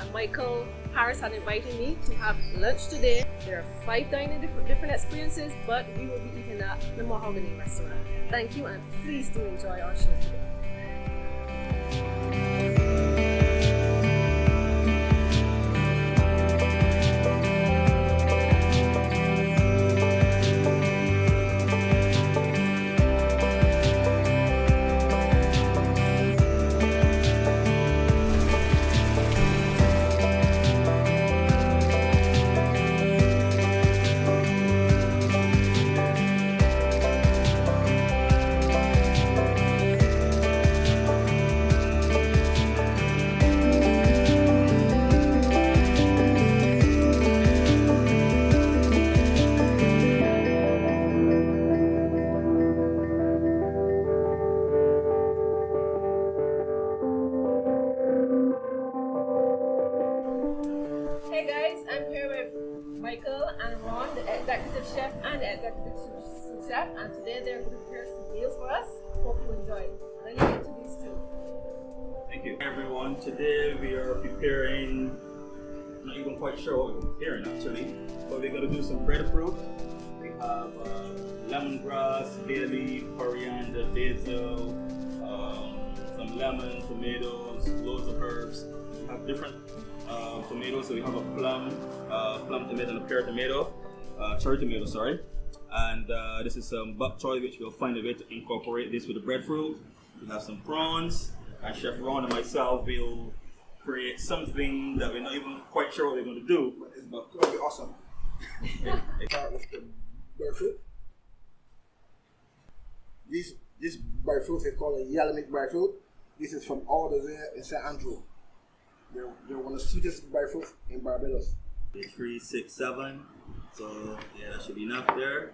and Michael Harris had invited me to have lunch today. There are 5 different experiences, but we will be eating at the Mahogany restaurant. Thank you, and please do enjoy our show today. Hey guys, I'm here with Michael and Ron, the executive chef and the executive sous chef, and today they're going to prepare some meals for us. Hope you enjoy. Let me introduce you. Thank you, everyone. Today we are preparing, not even quite sure what we're preparing actually, but we're going to do some breadfruit. We have lemongrass, bay leaf, coriander, basil, some lemon, tomatoes, loads of herbs. We have different tomatoes, so we have a plum tomato and a pear tomato, cherry tomato, sorry. And this is some bok choy, which we'll find a way to incorporate this with the breadfruit. We have some prawns, and Chef Ron and myself will create something that we're not even quite sure what we're going to do, but it's going to be awesome. Start with the breadfruit. This breadfruit is called a yellow meat breadfruit. This is from Aldershire in St. Andrew. They're one of the sweetest breadfruit in Barbados. 3, 6, 7. So yeah, that should be enough there.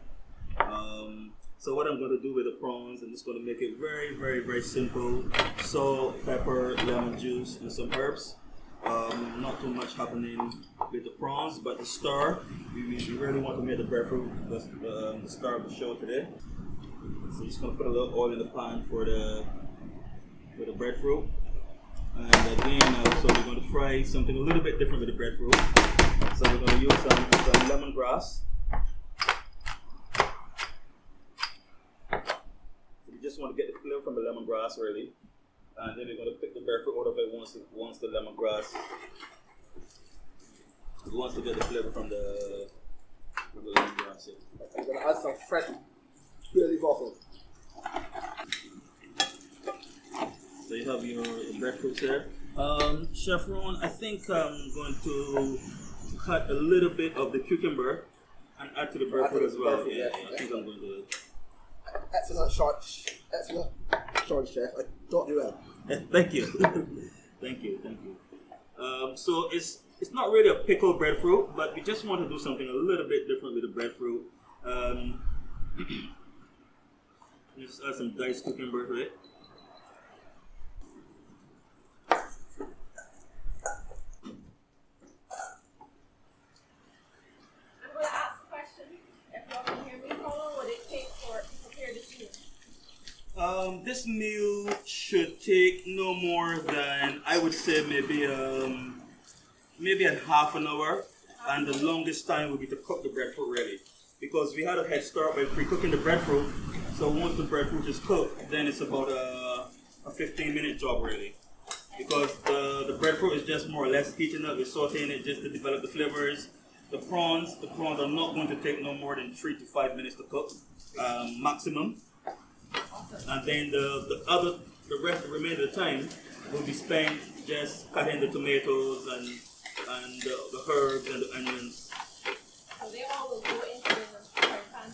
So what I'm going to do with the prawns, I'm just going to make it very, very, very simple. Salt, pepper, lemon juice, and some herbs. Not too much happening with the prawns, but the star, we really want to make the breadfruit the star of the show today. So just going to put a little oil in the pan for the breadfruit. And again, so we're going to fry something a little bit different with the breadfruit. So we're going to use some lemongrass. So we just want to get the flavor from the lemongrass, really. And then we're going to pick the breadfruit out of it once the lemongrass. It wants to get the flavor from the lemongrass. Yeah. I'm going to add some fresh bay leaf also. So you have your breadfruit here. Chef Ron, I think I'm going to cut a little bit of the cucumber and add to the breadfruit as well. Yeah, I think I'm going to. Excellent short, chef. I thought you well. Thank you. Thank you. So it's not really a pickled breadfruit, but we just want to do something a little bit different with the breadfruit. Just add some diced cucumber to it. This meal should take no more than, I would say, maybe a half an hour, and the longest time will be to cook the breadfruit really, because we had a head start by pre-cooking the breadfruit. So once the breadfruit is cooked, then it's about a 15-minute job really, because the breadfruit is just more or less heating up, we're sauteing it just to develop the flavors. The prawns are not going to take no more than 3 to 5 minutes to cook, maximum. And then the remainder of the time will be spent just cutting the tomatoes and the herbs and the onions. So they all will go into the frying pan?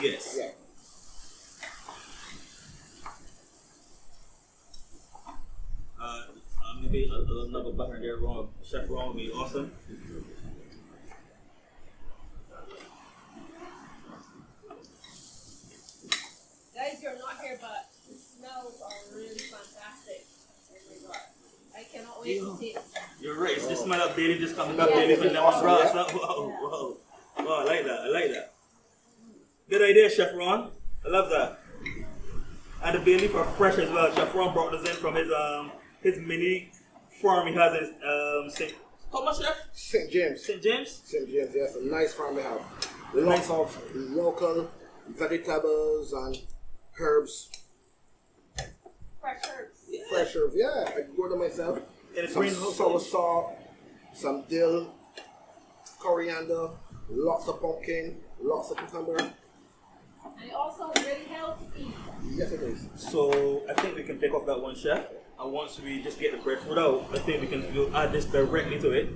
Yes. Yeah. Maybe another butter there, Chef Ron would be awesome. Guys, you're not here, but the smells are really fantastic. Oh my god. I cannot wait to taste. You're right, it's the smell of bay leaf just coming up, bay leaf and lemongrass. Wow, I like that. Good idea, Chef Ron. I love that. And the bay leaf are fresh as well. Chef Ron brought this in from his mini farm he has in St. Thomas, Chef? St. James. St. James? St. James, yes, a nice farm they have. Lots of local vegetables and herbs. Fresh herbs. Yeah. Fresh herbs, yeah. I grow them myself. And it's Some greenhouse. sour salt, some dill, coriander, lots of pumpkin, lots of cucumber. And also really healthy. Yes, it is. So I think we can take off that one, Chef. And once we just get the breadfruit out, I think we'll add this directly to it,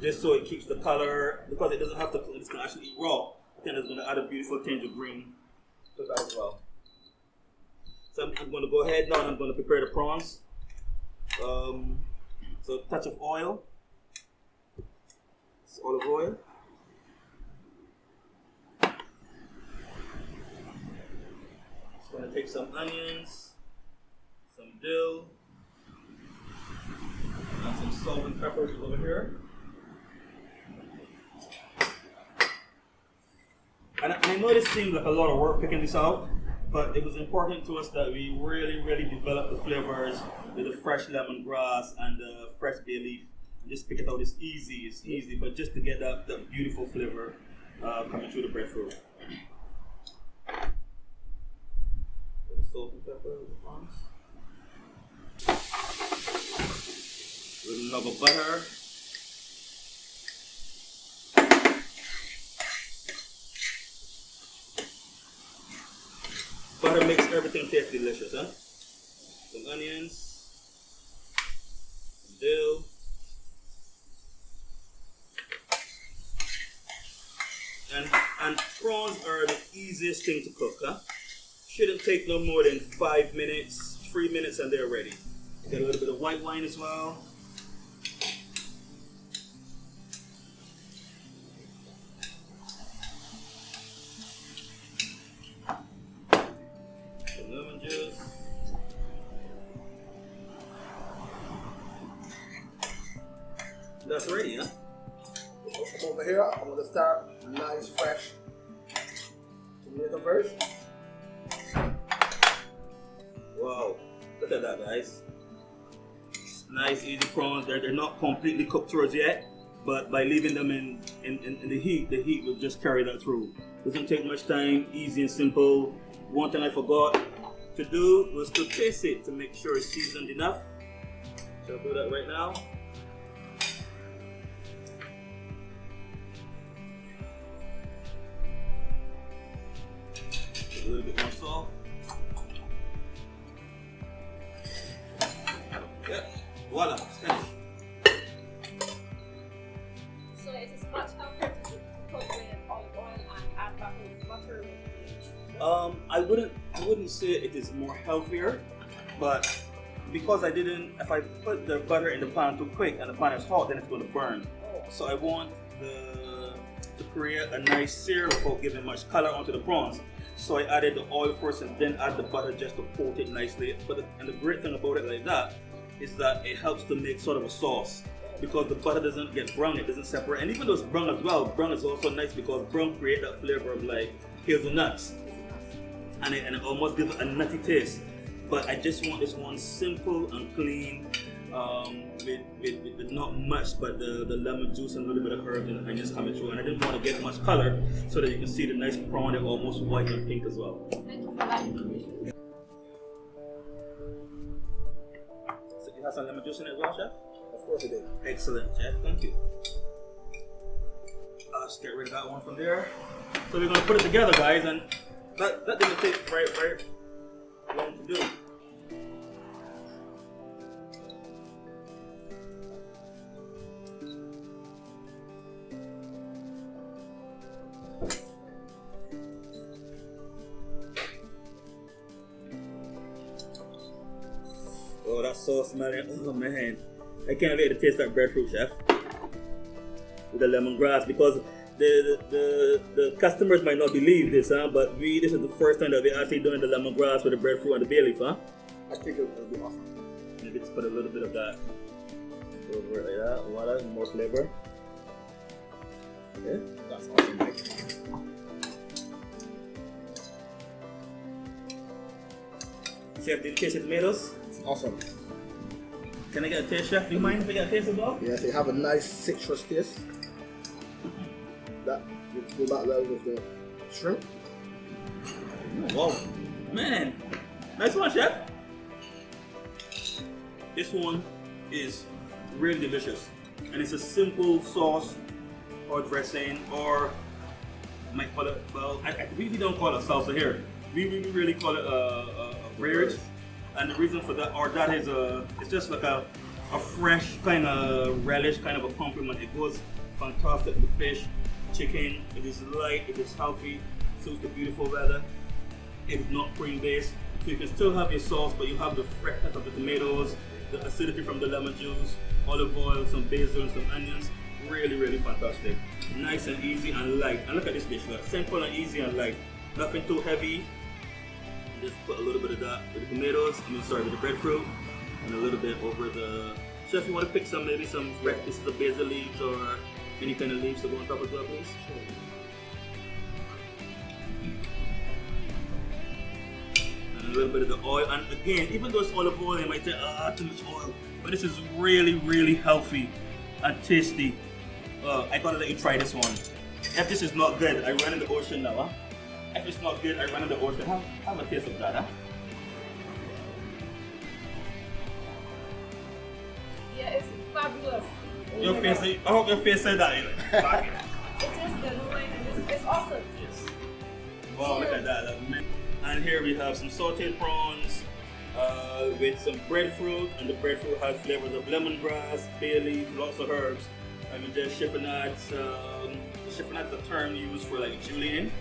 just so it keeps the color, because it doesn't have to, it's gonna actually eat raw. I think it's gonna add a beautiful tinge of green to that as well. So I'm gonna go ahead now and I'm gonna prepare the prawns. So a touch of oil. It's olive oil. Just gonna take some onions, some dill, and some salt and pepper over here. And I know this seems like a lot of work picking this out, but it was important to us that we really develop the flavors with the fresh lemongrass and the fresh bay leaf. Just pick it out, it's easy, but just to get that beautiful flavor coming through the breadfruit. The salt and pepper, the prawns. A little love of butter. Butter makes everything taste delicious, huh? Some onions, some dill, and prawns are the easiest thing to cook, huh? Shouldn't take no more than 5 minutes, 3 minutes, and they're ready. Get a little bit of white wine as well. Some lemon juice. That's ready, huh? Come over here, I'm gonna start nice fresh tomato first. Wow, look at that, guys. Nice, easy prawns. They're not completely cooked through yet, but by leaving them in the heat will just carry that through. Doesn't take much time, easy and simple. One thing I forgot to do was to taste it to make sure it's seasoned enough. So I'll do that right now. A little bit more salt. Yep, voila, it's finished. So it is much healthier to cook with olive oil and add that with butter. I wouldn't say it is more healthier, but because if I put the butter in the pan too quick and the pan is hot, then it's going to burn. So I want to create a nice sear without giving much color onto the prawns. So I added the oil first and then add the butter just to coat it nicely. And the great thing about it like that is that it helps to make sort of a sauce, because the butter doesn't get brown, it doesn't separate. And even though it's brown as well, brown is also nice because brown creates that flavor of like hazelnuts. And it almost gives a nutty taste. But I just want this one simple and clean, with not much but the lemon juice and a little bit of herbs and onions coming through. And I didn't want to get much color so that you can see the nice prawn and almost white and pink as well. Thank you for that information. So you have some lemon juice in it as well, Chef? Of course it is. Excellent, Chef. Thank you. I'll just get rid of that one from there. So we're going to put it together, guys, and that didn't take very long to do. Oh, that's so smelling. Oh man, I can't wait to taste that breadfruit, Chef, with the lemongrass, because the customers might not believe this, huh? But this is the first time that we're actually doing the lemongrass with the breadfruit and the bay leaf, huh? I think it'll be awesome. Maybe just put a little bit of that over it like that. Voila, more flavor. Okay, That's awesome, Mike. Chef, did you taste the tomatoes? Awesome. Can I get a taste, chef? Do you mind if I get a taste as well? Yes, they have a nice citrus taste. That you go back there with the shrimp. Wow, man, nice one, chef. This one is really delicious, and it's a simple sauce or dressing, or I might call it. Well, we don't call it salsa here. We really call it a relish, and the reason for that, or that is it's just like a fresh kind of relish, kind of a compliment. It goes fantastic with fish, chicken. It is light, it is healthy, suits the beautiful weather. It is not cream based, so you can still have your sauce, but you have the freshness of the tomatoes, the acidity from the lemon juice, olive oil, some basil, and some onions. Really fantastic. Nice and easy and light. And look at this dish, look. Simple and easy and light. Nothing too heavy. Just put a little bit of that with the tomatoes, with the breadfruit, and a little bit over the. Chef, you want to pick maybe some fresh pieces of basil leaves or any kind of leaves to go on top as well, please? Sure. A little bit of the oil, and again, even though it's olive oil, you might say, too much oil, but this is really healthy and tasty. I gotta let you try this one. If this is not good, I run in the ocean now, huh? If it's not good, I run in the ocean. Have a taste of that, huh? Yeah, it's fabulous. I hope your face said that. It is good, and it's awesome. Yes. Wow, look at that. And here we have some sauteed prawns with some breadfruit, and the breadfruit has flavors of lemongrass, bay leaf, lots of herbs. And we just chiffonades. Chiffonades is a term used for like julienne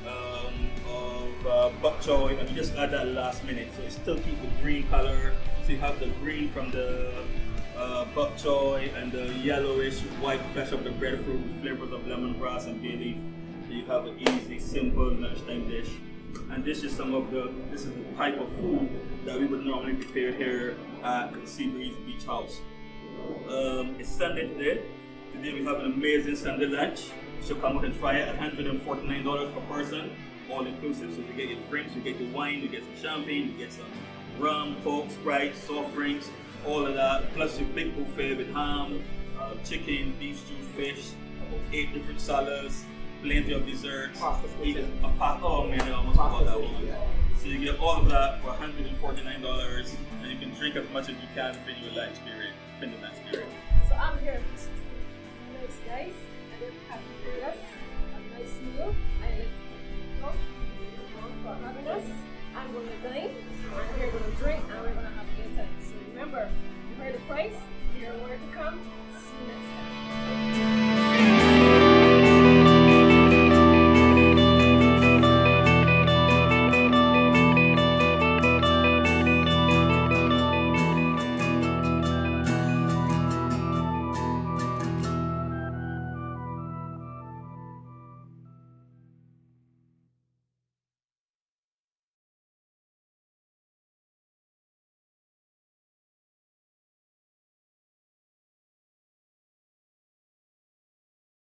of bok choy, and we just add that last minute, so it still keeps the green color. So you have the green from the bok choy and the yellowish white flesh of the breadfruit with flavors of lemongrass and bay leaf. So you have an easy, simple lunchtime dish. And this is the type of food that we would normally prepare here at Seabreeze Beach House. It's Sunday today. Today we have an amazing Sunday lunch. So come out and try it at $149 per person, all inclusive. So you get your drinks, you get your wine, you get some champagne, you get some rum, Coke, Sprite, soft drinks, all of that. Plus your big buffet with ham, chicken, beef stew, fish, about 8 different salads, plenty of desserts. Oh man, I almost forgot that one. So you get all of that for $149, and you can drink as much as you can within your lunch period, So I'm here